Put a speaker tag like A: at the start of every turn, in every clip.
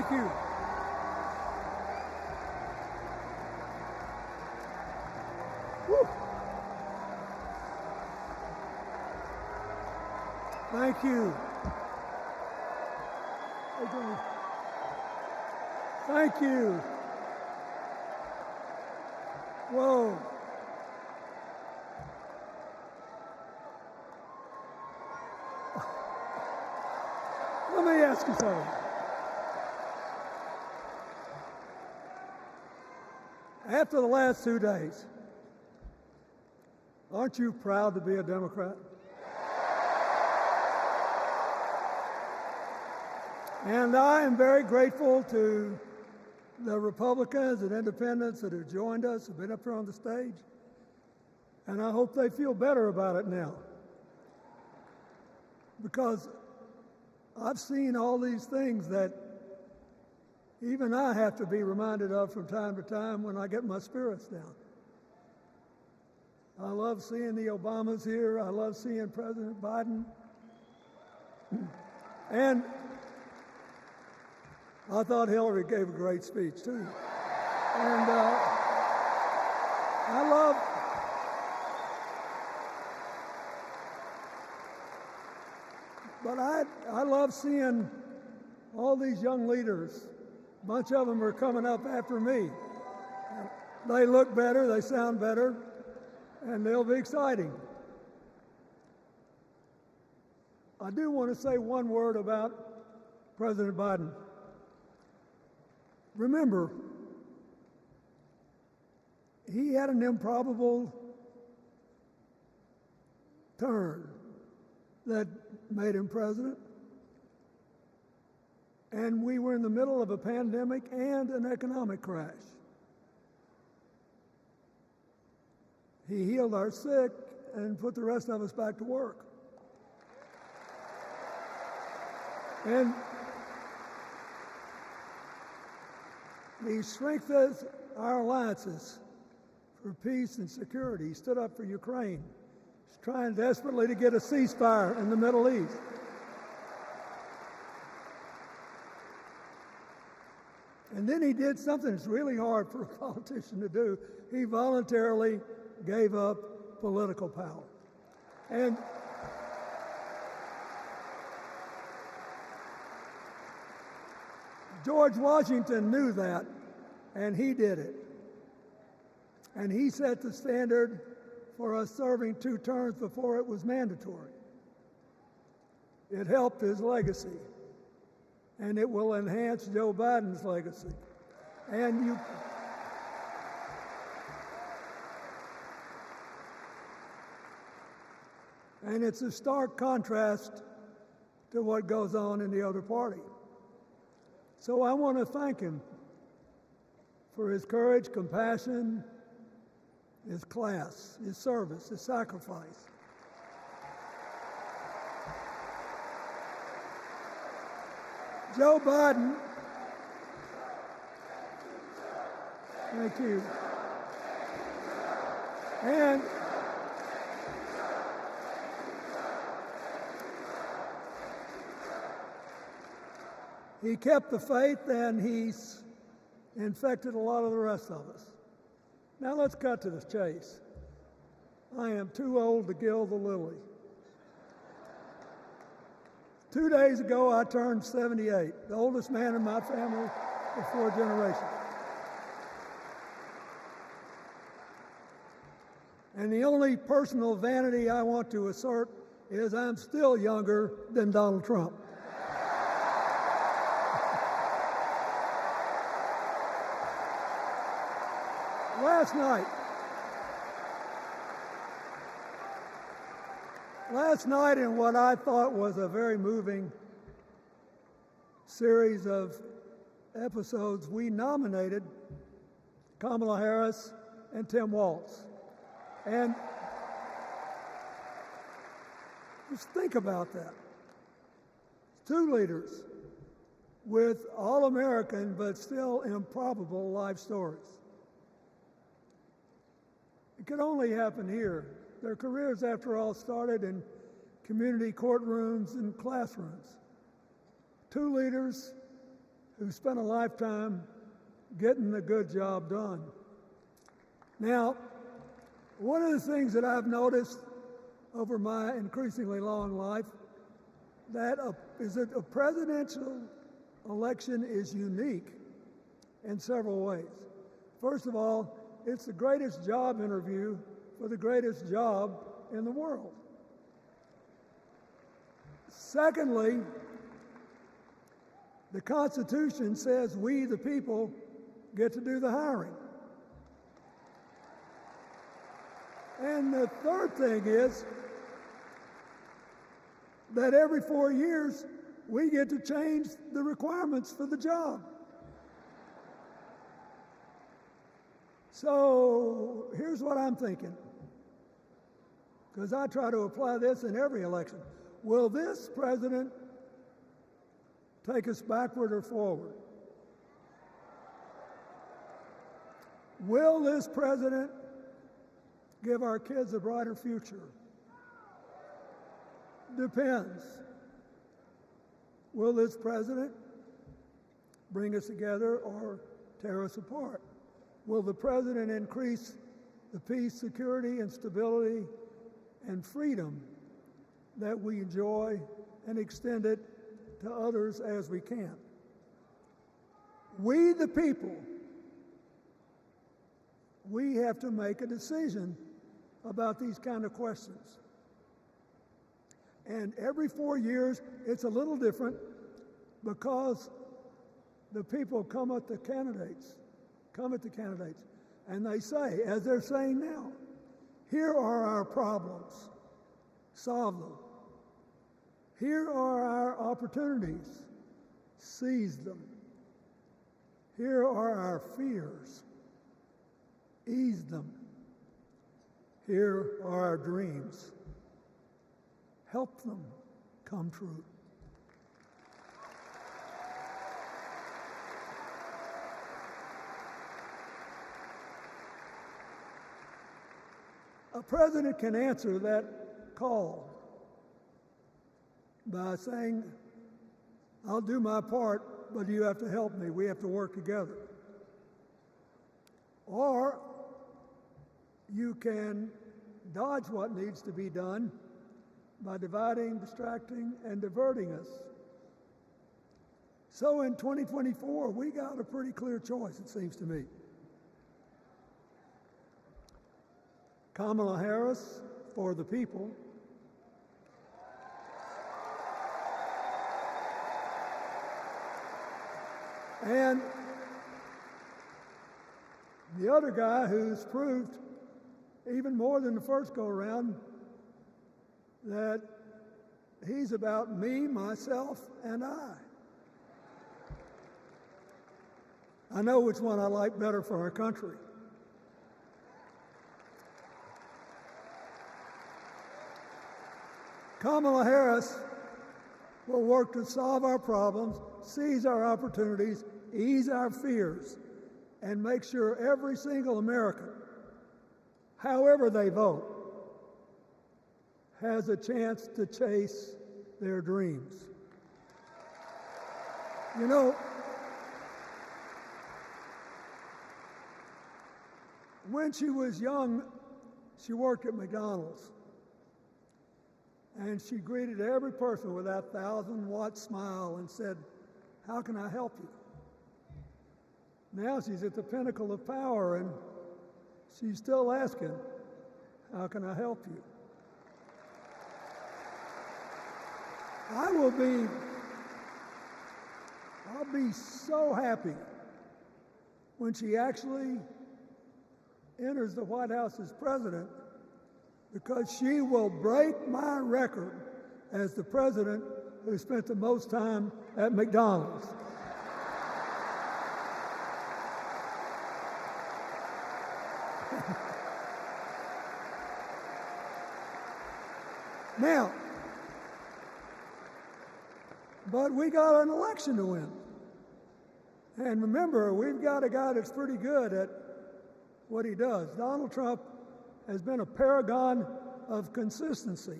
A: Thank you. Woo. Thank you. Thank you. Whoa. Let me ask you something. After the last 2 days, aren't you proud to be a Democrat? And I am very grateful to the Republicans and independents that have joined us, have been up here on the stage, and I hope they feel better about it now. Because I've seen all these things that even I have to be reminded of from time to time when I get my spirits down. I love seeing the Obamas here. I love seeing President Biden. And I thought Hillary gave a great speech, too. And I love seeing all these young leaders. A bunch of them are coming up after me. They look better, they sound better, and they'll be exciting. I do want to say one word about President Biden. Remember, he had an improbable turn that made him president. And we were in the middle of a pandemic and an economic crash. He healed our sick and put the rest of us back to work. And he strengthened our alliances for peace and security. He stood up for Ukraine. He's trying desperately to get a ceasefire in the Middle East. And then he did something that's really hard for a politician to do. He voluntarily gave up political power. And George Washington knew that, and he did it. And he set the standard for us serving 2 terms before it was mandatory. It helped his legacy, and it will enhance Joe Biden's legacy. And it's a stark contrast to what goes on in the other party. So I want to thank him for his courage, compassion, his class, his service, his sacrifice. Joe Biden, thank you. And he kept the faith, and he's infected a lot of the rest of us. Now let's cut to the chase. I am too old to gild the lily. 2 days ago, I turned 78, the oldest man in my family for 4 generations. And the only personal vanity I want to assert is I'm still younger than Donald Trump. Last night, in what I thought was a very moving series of episodes, we nominated Kamala Harris and Tim Walz. And just think about that. 2 leaders with all-American but still improbable life stories. It could only happen here. Their careers, after all, started in community courtrooms and classrooms. 2 leaders who spent a lifetime getting the good job done. Now, one of the things that I've noticed over my increasingly long life is that a presidential election is unique in several ways. First of all, it's the greatest job interview for the greatest job in the world. Secondly, the Constitution says we, the people, get to do the hiring. And the third thing is that every 4 years, we get to change the requirements for the job. So here's what I'm thinking, because I try to apply this in every election. Will this president take us backward or forward? Will this president give our kids a brighter future? Depends. Will this president bring us together or tear us apart? Will the president increase the peace, security, and stability and freedom that we enjoy and extend it to others as we can? We, the people, we have to make a decision about these kind of questions. And every 4 years, it's a little different because the people come at the candidates, and they say, as they're saying now, here are our problems, solve them. Here are our opportunities, seize them. Here are our fears, ease them. Here are our dreams, help them come true. A president can answer that call by saying, I'll do my part, but you have to help me. We have to work together. Or you can dodge what needs to be done by dividing, distracting, and diverting us. So in 2024, we got a pretty clear choice, it seems to me. Kamala Harris for the people, and the other guy who's proved even more than the first go-around that he's about me, myself, and I. I know which one I like better for our country. Kamala Harris will work to solve our problems, seize our opportunities, ease our fears, and make sure every single American, however they vote, has a chance to chase their dreams. You know, when she was young, she worked at McDonald's. And she greeted every person with that 1,000-watt smile and said, how can I help you? Now she's at the pinnacle of power and she's still asking, how can I help you? I'll be so happy when she actually enters the White House as president, because she will break my record as the president who spent the most time at McDonald's. Now, but we got an election to win. And remember, we've got a guy that's pretty good at what he does. Donald Trump has been a paragon of consistency.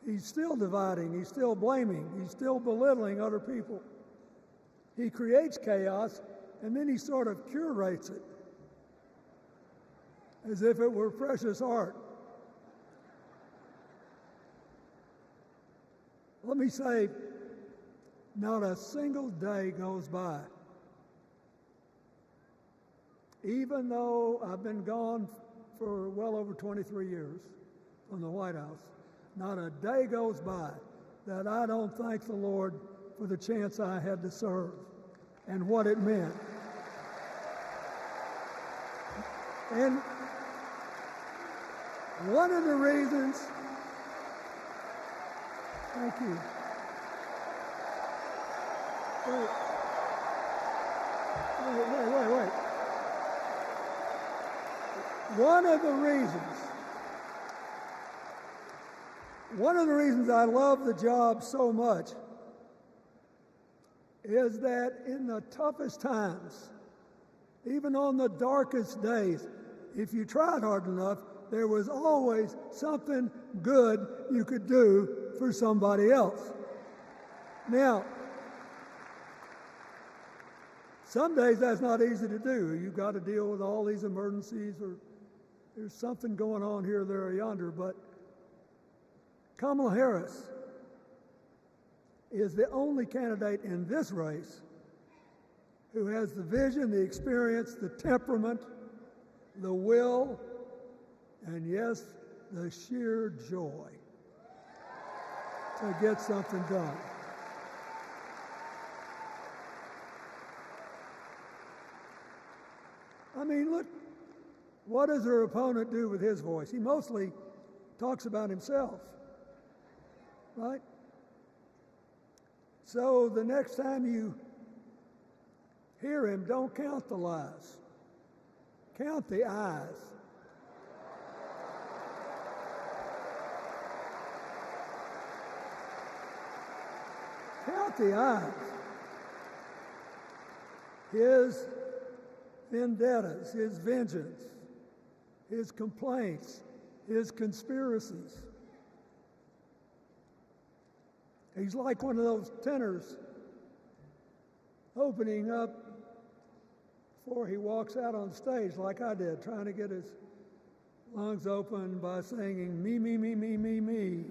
A: He's still dividing, he's still blaming, he's still belittling other people. He creates chaos, and then he sort of curates it as if it were precious art. Let me say, not a single day goes by, even though I've been gone for well over 23 years from the White House, not a day goes by that I don't thank the Lord for the chance I had to serve and what it meant. And one of the reasons, thank you. Wait. One of the reasons I love the job so much is that in the toughest times, even on the darkest days, if you tried hard enough, there was always something good you could do for somebody else. Now, some days that's not easy to do. You've got to deal with all these emergencies, or there's something going on here, there, or yonder. But Kamala Harris is the only candidate in this race who has the vision, the experience, the temperament, the will, and yes, the sheer joy to get something done. I mean, look, what does her opponent do with his voice? He mostly talks about himself, right? So the next time you hear him, don't count the lies. Count the ayes. Count the ayes. His vendettas, his vengeance, his complaints, his conspiracies. He's like one of those tenors opening up before he walks out on stage, like I did, trying to get his lungs open by singing, me, me, me, me, me, me.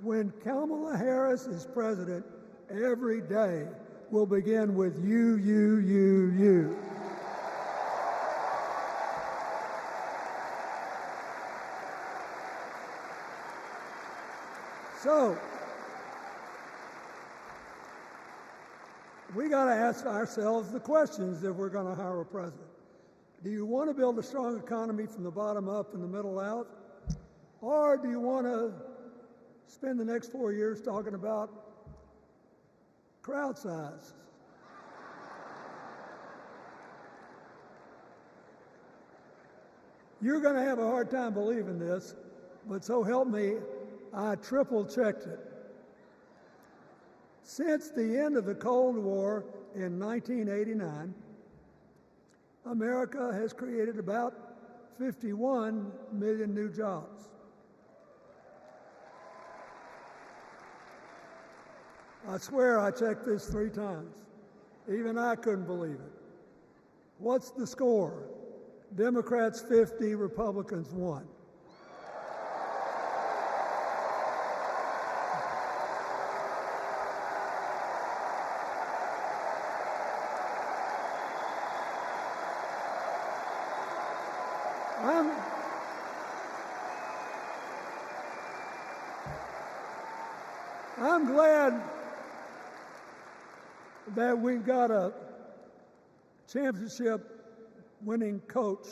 A: When Kamala Harris is president, every day will begin with you, you, you, you. So, we got to ask ourselves the questions if we're going to hire a president. Do you want to build a strong economy from the bottom up and the middle out? Or do you want to spend the next 4 years talking about crowd size? You're going to have a hard time believing this, but so help me, I triple-checked it. Since the end of the Cold War in 1989, America has created about 51 million new jobs. I swear I checked this 3 times. Even I couldn't believe it. What's the score? Democrats 50, Republicans 1. I'm glad that we've got a championship-winning coach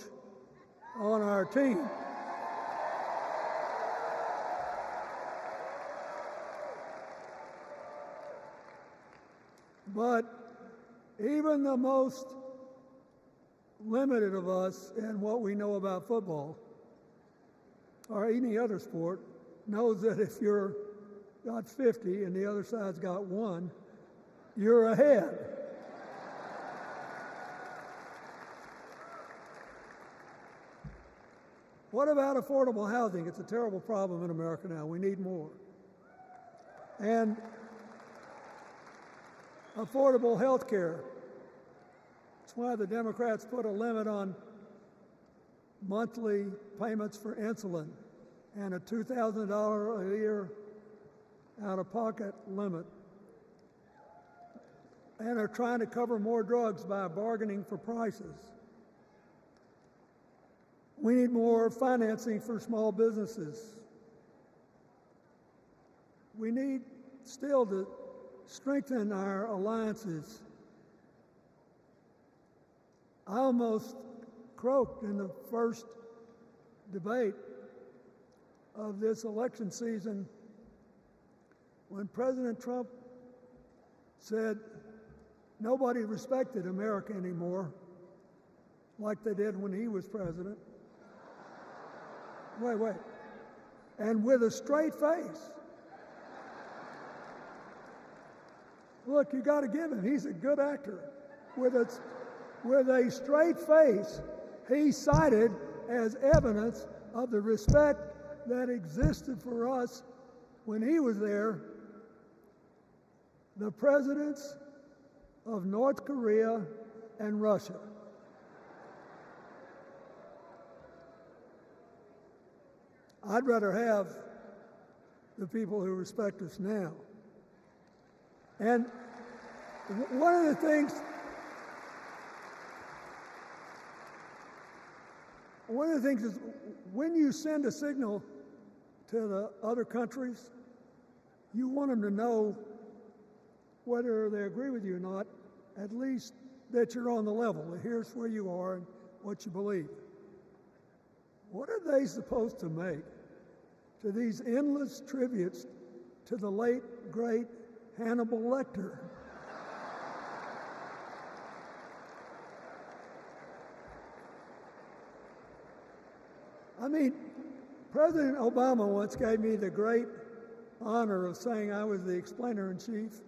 A: on our team. But even the most limited of us in what we know about football or any other sport knows that if you're got 50 and the other side's got 1, you're ahead. What about affordable housing? It's a terrible problem in America now. We need more. And affordable health care. That's why the Democrats put a limit on monthly payments for insulin and a $2,000 a year out-of-pocket limit. And are trying to cover more drugs by bargaining for prices. We need more financing for small businesses. We need still to strengthen our alliances. I almost croaked in the first debate of this election season when President Trump said nobody respected America anymore like they did when he was president. Wait. And with a straight face. Look, you got to give him. He's a good actor. With a straight face, he cited as evidence of the respect that existed for us when he was there the presidents of North Korea and Russia. I'd rather have the people who respect us now. And one of the things is when you send a signal to the other countries, you want them to know whether they agree with you or not, at least that you're on the level. Here's where you are and what you believe. What are they supposed to make to these endless tributes to the late, great Hannibal Lecter? I mean, President Obama once gave me the great honor of saying I was the explainer-in-chief.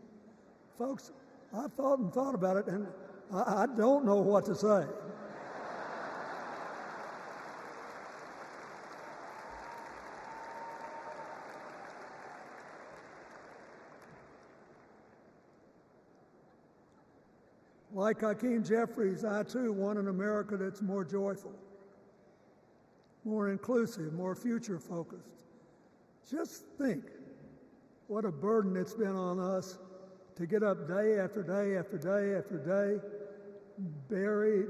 A: Folks, I thought about it, and I don't know what to say. Like Hakeem Jeffries, I too want an America that's more joyful, more inclusive, more future-focused. Just think what a burden it's been on us to get up day after day after day after day, buried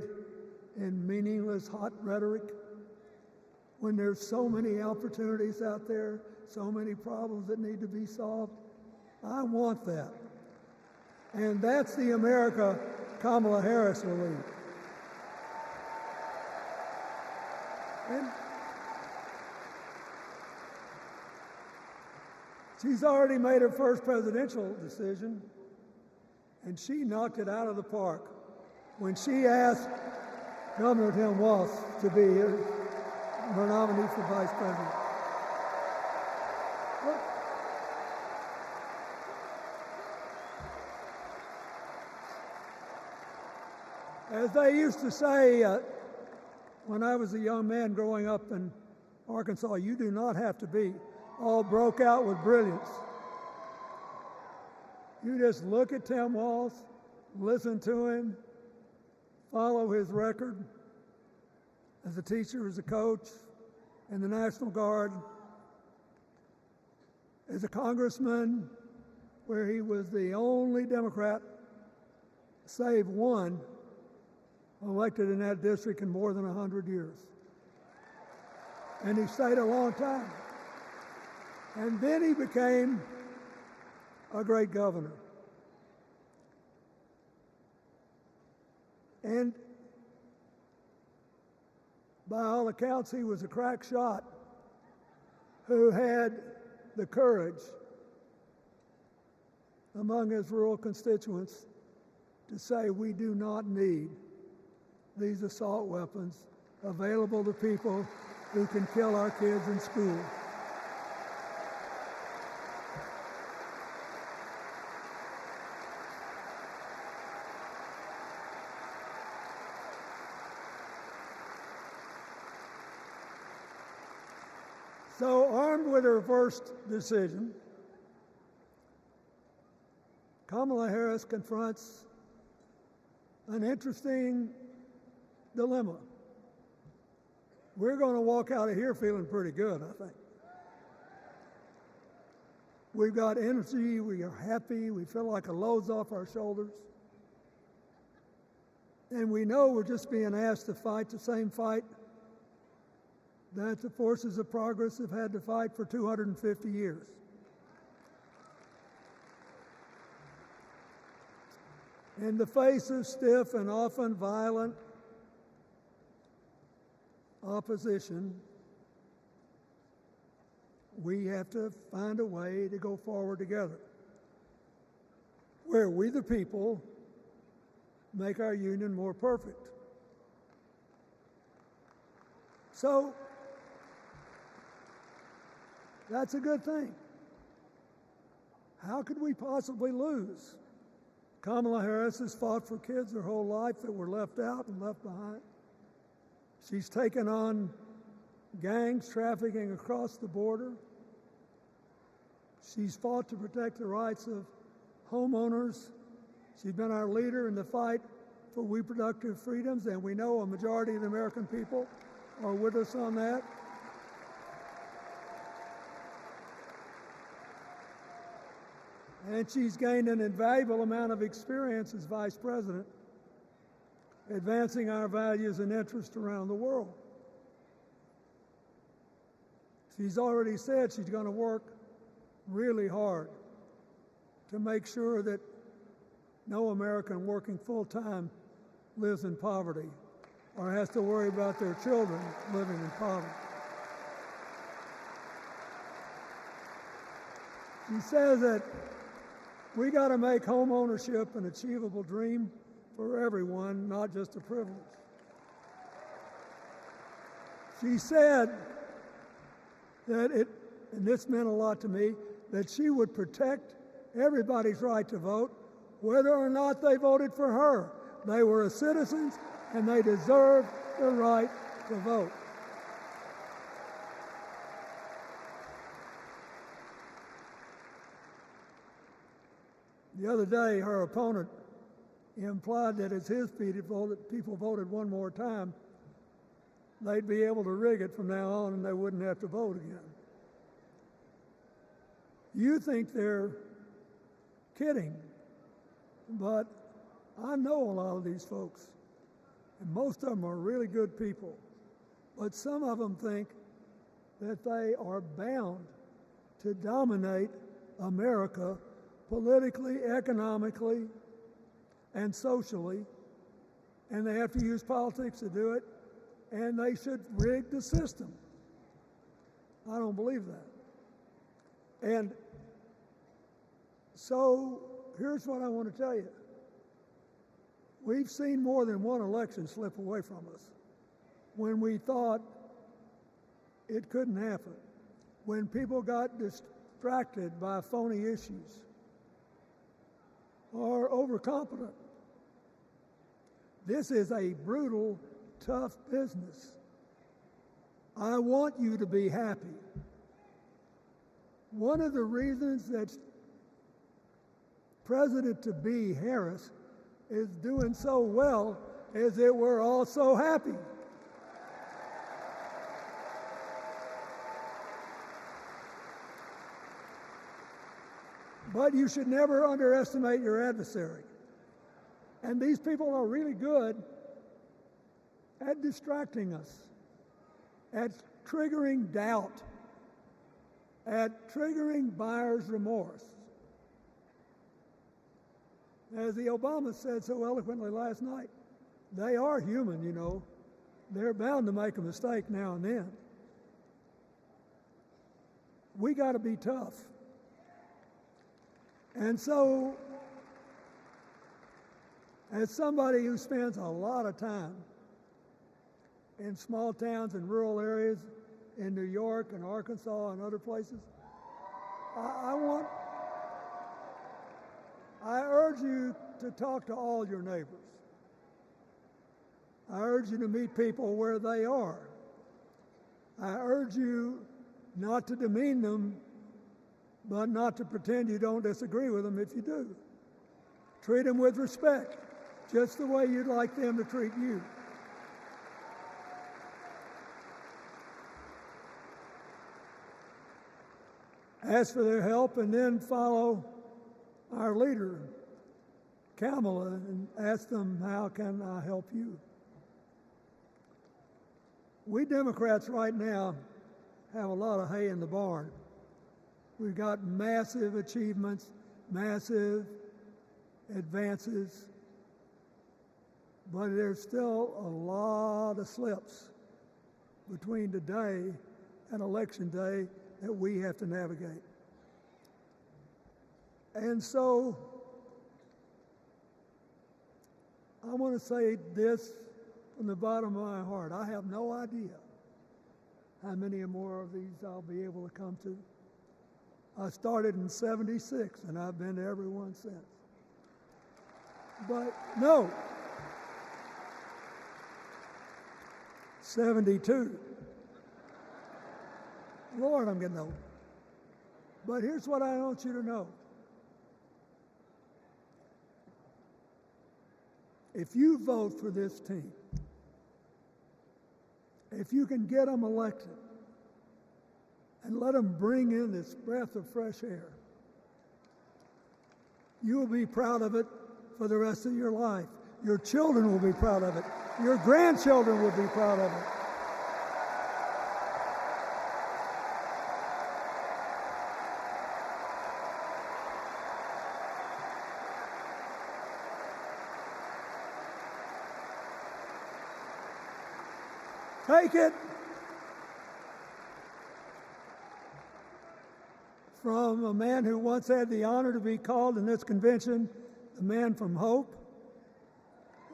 A: in meaningless hot rhetoric, when there's so many opportunities out there, so many problems that need to be solved. I want that. And that's the America Kamala Harris will lead. And she's already made her first presidential decision, and she knocked it out of the park when she asked Governor Tim Walz to be her nominee for vice president. As they used to say when I was a young man growing up in Arkansas, you do not have to be all broke out with brilliance. You just look at Tim Walz, listen to him, follow his record as a teacher, as a coach, in the National Guard, as a congressman, where he was the only Democrat, save one, elected in that district in more than 100 years. And he stayed a long time. And then he became a great governor. And by all accounts, he was a crack shot who had the courage among his rural constituents to say, we do not need these assault weapons available to people who can kill our kids in school. So, armed with her first decision, Kamala Harris confronts an interesting dilemma. We're going to walk out of here feeling pretty good, I think. We've got energy, we are happy, we feel like a load's off our shoulders. And we know we're just being asked to fight the same fight that the forces of progress have had to fight for 250 years. In the face of stiff and often violent opposition, we have to find a way to go forward together, where we the people make our union more perfect. So, that's a good thing. How could we possibly lose? Kamala Harris has fought for kids her whole life that were left out and left behind. She's taken on gangs trafficking across the border. She's fought to protect the rights of homeowners. She's been our leader in the fight for reproductive freedoms, and we know a majority of the American people are with us on that. And she's gained an invaluable amount of experience as vice president, advancing our values and interests around the world. She's already said she's going to work really hard to make sure that no American working full-time lives in poverty or has to worry about their children living in poverty. She says that we got to make home ownership an achievable dream for everyone, not just a privilege. She said that and this meant a lot to me, that she would protect everybody's right to vote, whether or not they voted for her. They were citizens and they deserved the right to vote. The other day, her opponent implied that as his people voted one more time, they'd be able to rig it from now on and they wouldn't have to vote again. You think they're kidding, but I know a lot of these folks, and most of them are really good people, but some of them think that they are bound to dominate America politically, economically, and socially, and they have to use politics to do it, and they should rig the system. I don't believe that. And so here's what I want to tell you. We've seen more than one election slip away from us when we thought it couldn't happen, when people got distracted by phony issues or overconfident. This is a brutal, tough business. I want you to be happy. One of the reasons that President-to-be Harris is doing so well is that we're all so happy. But you should never underestimate your adversary. And these people are really good at distracting us, at triggering doubt, at triggering buyer's remorse. As the Obama said so eloquently last night, they are human, you know. They're bound to make a mistake now and then. We got to be tough. And so, as somebody who spends a lot of time in small towns and rural areas in New York and Arkansas and other places, I urge you to talk to all your neighbors. I urge you to meet people where they are. I urge you not to demean them, but not to pretend you don't disagree with them if you do. Treat them with respect, just the way you'd like them to treat you. Ask for their help and then follow our leader, Kamala, and ask them, how can I help you? We Democrats right now have a lot of hay in the barn. We've got massive achievements, massive advances, but there's still a lot of slips between today and Election Day that we have to navigate. And so I want to say this from the bottom of my heart. I have no idea how many more of these I'll be able to come to. I started in '76, and I've been to every one since. But no, 72. Lord, I'm getting old. But here's what I want you to know. If you vote for this team, if you can get them elected and let them bring in this breath of fresh air, you will be proud of it for the rest of your life. Your children will be proud of it. Your grandchildren will be proud of it. Take it from a man who once had the honor to be called in this convention the man from hope.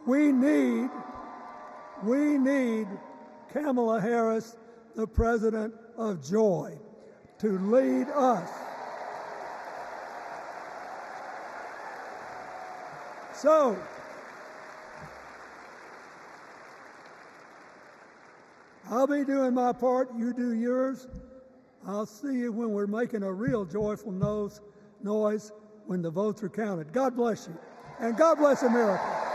A: We need Kamala Harris, the president of joy, to lead us. So, I'll be doing my part, you do yours. I'll see you when we're making a real joyful noise when the votes are counted. God bless you, and God bless America.